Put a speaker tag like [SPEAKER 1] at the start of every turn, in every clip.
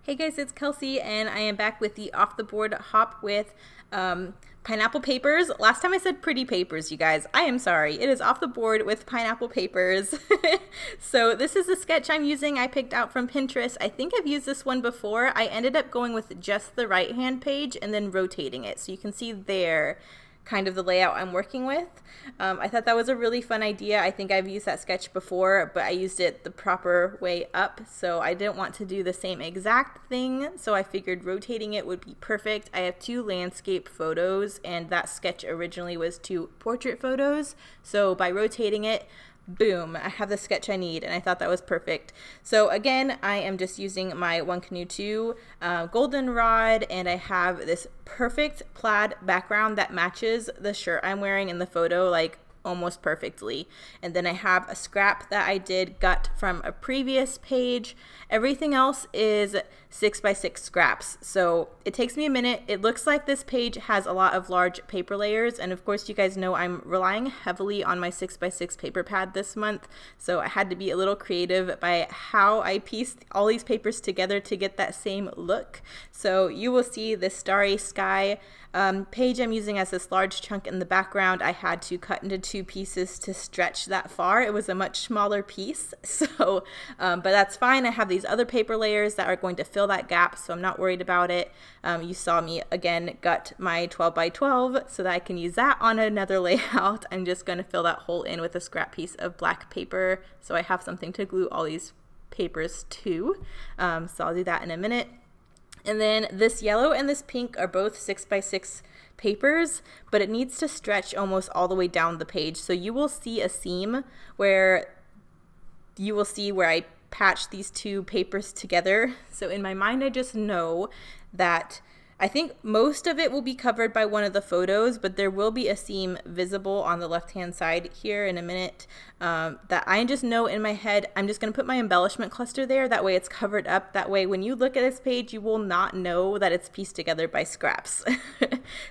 [SPEAKER 1] Hey guys, it's Kelsey, and I am back with the Off the Board Hop with pineapple papers. Last time I said pretty papers, you guys. I am sorry. It is Off the Board with pineapple papers. So this is the sketch I'm using. I picked out from Pinterest. I think I've used this one before. I ended up going with just the right-hand page and then rotating it. So you can see there kind of the layout I'm working with. I thought that was a really fun idea. I think I've used that sketch before, but I used it the proper way up, so I didn't want to do the same exact thing, so I figured rotating it would be perfect. I have two landscape photos, and that sketch originally was two portrait photos, so by rotating it, boom, I have the sketch I need, and I thought that was perfect. So again, I am just using my One Canoe 2 goldenrod, and I have this perfect plaid background that matches the shirt I'm wearing in the photo, like almost perfectly. And then I have a scrap that I did gut from a previous page. Everything else is 6x6 scraps, so it takes me a minute. It looks like this page has a lot of large paper layers, and of course you guys know I'm relying heavily on my 6x6 paper pad this month, so I had to be a little creative by how I pieced all these papers together to get that same look. So you will see this starry sky page I'm using as this large chunk in the background. I had to cut into two pieces to stretch that far. It was a much smaller piece, so but that's fine. I have these other paper layers that are going to fill that gap, so I'm not worried about it. You saw me again gut my 12x12 so that I can use that on another layout. I'm just going to fill that hole in with a scrap piece of black paper, so I have something to glue all these papers to. So I'll do that in a minute. And then this yellow and this pink are both 6x6 papers, but it needs to stretch almost all the way down the page. So you will see a seam where I patch these two papers together. So in my mind, I just know that I think most of it will be covered by one of the photos, but there will be a seam visible on the left-hand side here in a minute that I just know in my head. I'm just going to put my embellishment cluster there. That way it's covered up. That way when you look at this page, you will not know that it's pieced together by scraps.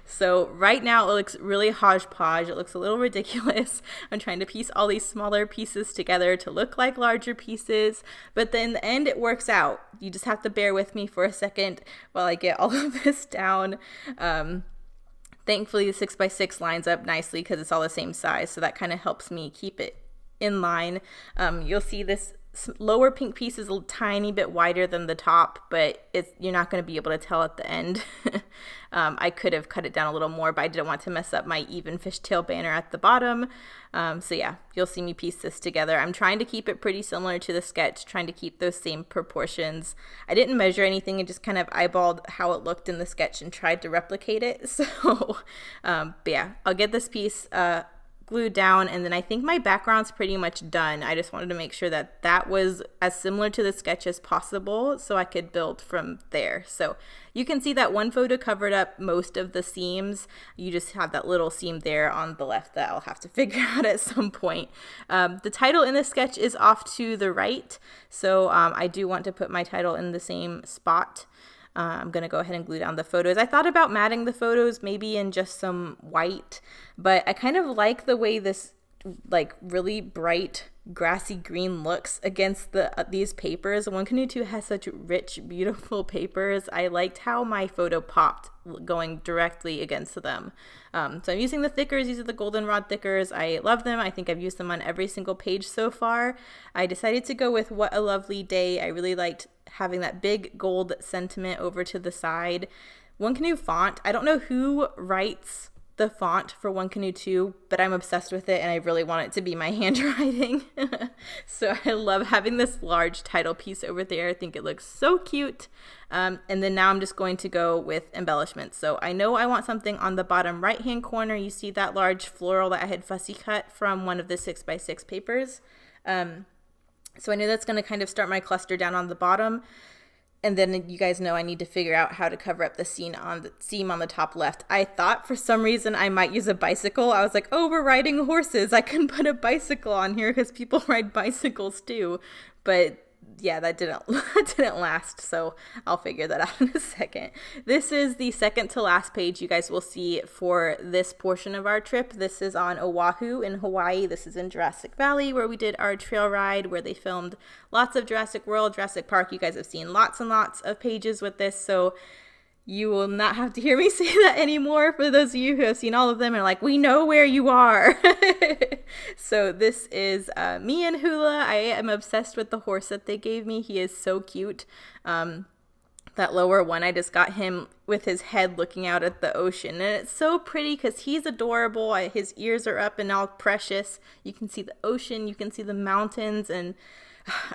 [SPEAKER 1] So right now it looks really hodgepodge. It looks a little ridiculous. I'm trying to piece all these smaller pieces together to look like larger pieces, but then in the end it works out. You just have to bear with me for a second while I get all of this down. Thankfully the 6x6 lines up nicely because it's all the same size, so that kind of helps me keep it in line. You'll see this lower pink piece is a tiny bit wider than the top, but you're not going to be able to tell at the end. I could have cut it down a little more, but I didn't want to mess up my even fishtail banner at the bottom. So yeah, you'll see me piece this together. I'm trying to keep it pretty similar to the sketch, trying to keep those same proportions. I didn't measure anything and just kind of eyeballed how it looked in the sketch and tried to replicate it. So but yeah, I'll get this piece glued down, and then I think my background's pretty much done. I just wanted to make sure that that was as similar to the sketch as possible so I could build from there. So you can see that one photo covered up most of the seams. You just have that little seam there on the left that I'll have to figure out at some point. The title in the sketch is off to the right, so I do want to put my title in the same spot. I'm going to go ahead and glue down the photos. I thought about matting the photos maybe in just some white, but I kind of like the way this like really bright grassy green looks against these papers. One Canoe 2 has such rich, beautiful papers. I liked how my photo popped going directly against them. So I'm using the thickers. These are the goldenrod thickers. I love them. I think I've used them on every single page so far. I decided to go with What a Lovely Day. I really liked having that big gold sentiment over to the side. One Canoe font. I don't know who writes the font for One Canoe 2, but I'm obsessed with it and I really want it to be my handwriting. So I love having this large title piece over there. I think it looks so cute. And then now I'm just going to go with embellishments. So I know I want something on the bottom right hand corner. You see that large floral that I had fussy cut from one of the 6x6 papers. So I know that's going to kind of start my cluster down on the bottom. And then you guys know I need to figure out how to cover up the seam on the top left. I thought for some reason I might use a bicycle. I was like, oh, we're riding horses. I can put a bicycle on here because people ride bicycles too. But yeah, that didn't that didn't last, so I'll figure that out in a second. This is the second to last page you guys will see for this portion of our trip. This is on Oahu in Hawaii. This is in Jurassic Valley, where we did our trail ride, where they filmed lots of Jurassic World, Jurassic Park. You guys have seen lots and lots of pages with this, so you will not have to hear me say that anymore. For those of you who have seen all of them and are like, we know where you are. So this is me and Hula. I am obsessed with the horse that they gave me. He is so cute. That lower one, I just got him with his head looking out at the ocean. And it's so pretty because he's adorable. His ears are up and all precious. You can see the ocean. You can see the mountains, and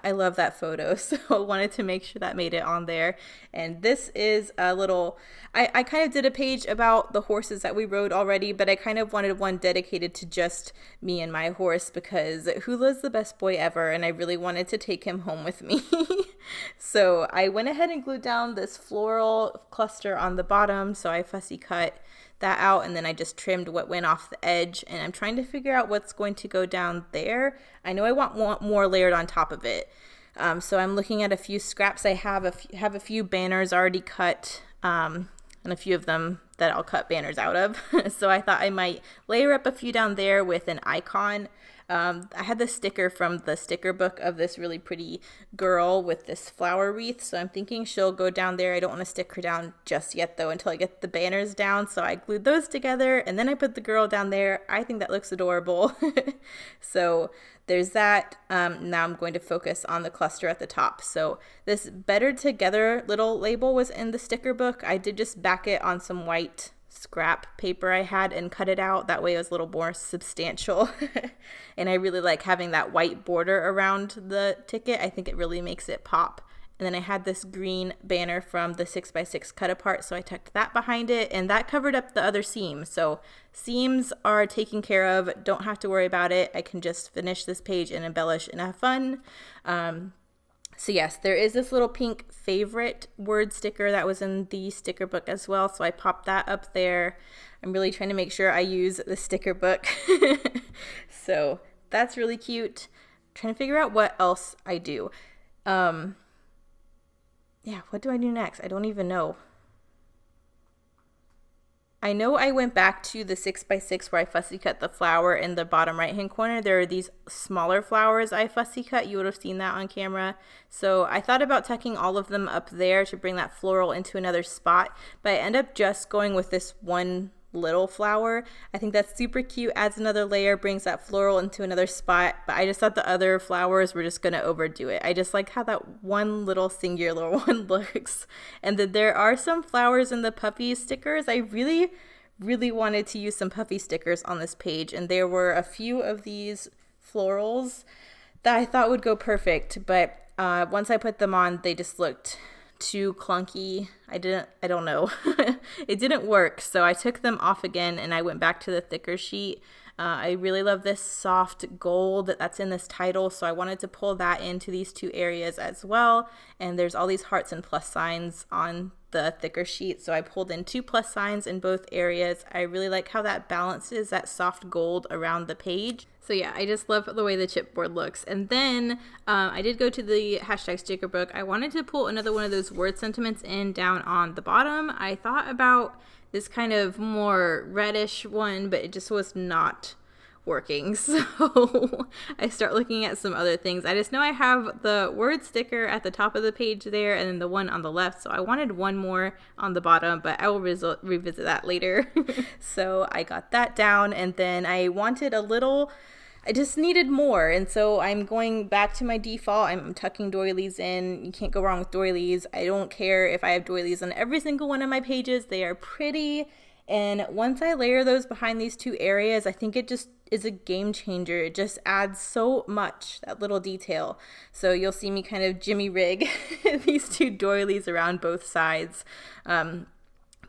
[SPEAKER 1] I love that photo, so I wanted to make sure that made it on there. And this is a little, I kind of did a page about the horses that we rode already, but I kind of wanted one dedicated to just me and my horse because Hula's the best boy ever, and I really wanted to take him home with me. So I went ahead and glued down this floral cluster on the bottom, so I fussy cut that out, and then I just trimmed what went off the edge, and I'm trying to figure out what's going to go down there. I know I want more layered on top of it, so I'm looking at a few scraps. I have a few banners already cut, and a few of them that I'll cut banners out of. So I thought I might layer up a few down there with an icon. I had the sticker from the sticker book of this really pretty girl with this flower wreath, so I'm thinking she'll go down there. I don't want to stick her down just yet though until I get the banners down, so I glued those together and then I put the girl down there. I think that looks adorable. So there's that. Now I'm going to focus on the cluster at the top. So this Better Together little label was in the sticker book. I did just back it on some white scrap paper I had and cut it out. That way it was a little more substantial. And I really like having that white border around the ticket. I think it really makes it pop. And then I had this green banner from the 6x6 cut apart, so I tucked that behind it, and that covered up the other seams. So seams are taken care of. Don't have to worry about it. I can just finish this page and embellish and have fun. So yes, there is this little pink favorite word sticker that was in the sticker book as well, so I popped that up there. I'm really trying to make sure I use the sticker book. So that's really cute. I'm trying to figure out what else I do. Yeah, what do I do next? I don't even know. I know I went back to the 6x6 where I fussy cut the flower in the bottom right hand corner. There are these smaller flowers I fussy cut. You would have seen that on camera. So I thought about tucking all of them up there to bring that floral into another spot, but I end up just going with this one little flower. I think that's super cute, adds another layer, brings that floral into another spot, but I just thought the other flowers were just gonna overdo it. I just like how that one little singular one looks. And then there are some flowers in the puppy stickers. I really wanted to use some puppy stickers on this page, and there were a few of these florals that I thought would go perfect, but once I put them on, they just looked too clunky. I don't know. It didn't work, so I took them off again and I went back to the thicker sheet. I really love this soft gold that's in this title, so I wanted to pull that into these two areas as well. And there's all these hearts and plus signs on the thicker sheet, so I pulled in 2 plus signs in both areas. I really like how that balances that soft gold around the page. So yeah, I just love the way the chipboard looks. And then I did go to the hashtag sticker book. I wanted to pull another one of those word sentiments in down on the bottom. I thought about this kind of more reddish one, but it just was not working. So I start looking at some other things. I just know I have the word sticker at the top of the page there and then the one on the left. So I wanted one more on the bottom, but I will revisit that later. So I got that down, and then I just needed more, and so I'm going back to my default. I'm tucking doilies in. You can't go wrong with doilies. I don't care if I have doilies on every single one of my pages. They are pretty, and once I layer those behind these 2 areas, I think it just is a game changer. It just adds so much, that little detail. So you'll see me kind of jimmy rig these 2 doilies around both sides. But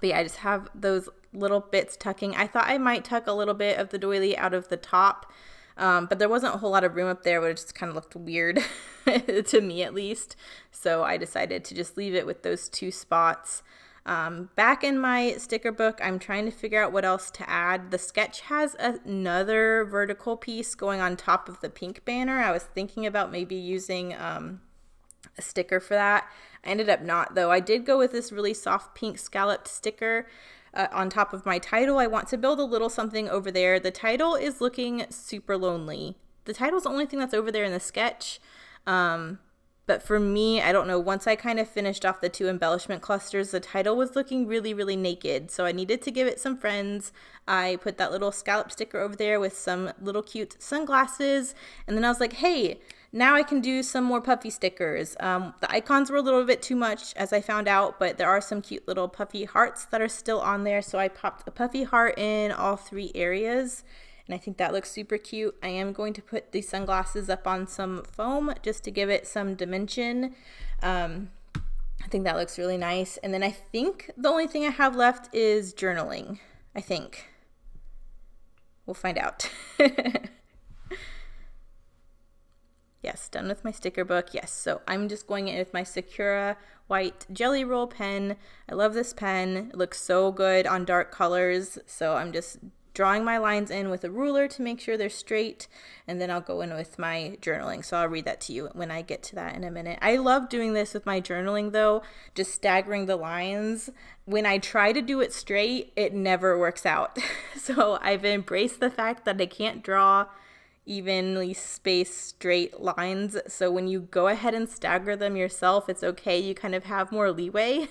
[SPEAKER 1] yeah, I just have those little bits tucking. I thought I might tuck a little bit of the doily out of the top, but there wasn't a whole lot of room up there, but it just kind of looked weird to me at least. So I decided to just leave it with those 2 spots. Back in my sticker book, I'm trying to figure out what else to add. The sketch has another vertical piece going on top of the pink banner. I was thinking about maybe using a sticker for that. I ended up not, though. I did go with this really soft pink scalloped sticker on top of my title. I want to build a little something over there. The title is looking super lonely. The title's the only thing that's over there in the sketch. But for me, I don't know, once I kind of finished off the 2 embellishment clusters, the title was looking really, really naked. So I needed to give it some friends. I put that little scallop sticker over there with some little cute sunglasses. And then I was like, hey, now I can do some more puffy stickers. The icons were a little bit too much, as I found out, but there are some cute little puffy hearts that are still on there. So I popped a puffy heart in all 3 areas. And I think that looks super cute. I am going to put the sunglasses up on some foam just to give it some dimension. I think that looks really nice. And then I think the only thing I have left is journaling, I think. We'll find out. Yes, done with my sticker book. Yes, so I'm just going in with my Sakura white Jelly Roll pen. I love this pen. It looks so good on dark colors. So I'm just drawing my lines in with a ruler to make sure they're straight, and then I'll go in with my journaling. So I'll read that to you when I get to that in a minute. I love doing this with my journaling though, just staggering the lines. When I try to do it straight, it never works out. So I've embraced the fact that I can't draw evenly spaced straight lines. So when you go ahead and stagger them yourself, it's okay. You kind of have more leeway.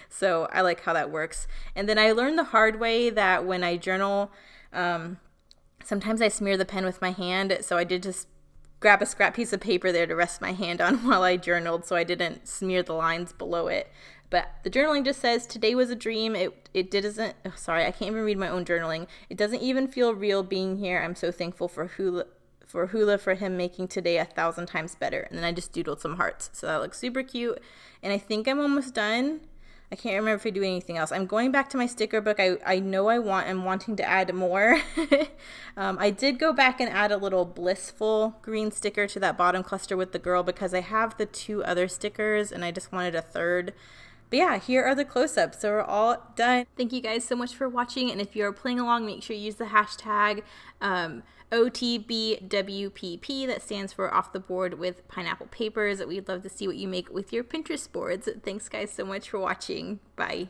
[SPEAKER 1] So I like how that works. And then I learned the hard way that when I journal, sometimes I smear the pen with my hand. So I did just grab a scrap piece of paper there to rest my hand on while I journaled, so I didn't smear the lines below it. But the journaling just says, today was a dream. It doesn't, oh, sorry, I can't even read my own journaling. It doesn't even feel real being here. I'm so thankful for Hula for him making today 1,000 times better. And then I just doodled some hearts. So that looks super cute. And I think I'm almost done. I can't remember if I do anything else. I'm going back to my sticker book. I know I'm wanting to add more. I did go back and add a little blissful green sticker to that bottom cluster with the girl because I have the 2 other stickers and I just wanted a third. But yeah, here are the close-ups. So we're all done. Thank you guys so much for watching. And if you're playing along, make sure you use the hashtag OTBWPP. That stands for Off the Board with Pineapple Papers. We'd love to see what you make with your Pinterest boards. Thanks guys so much for watching. Bye.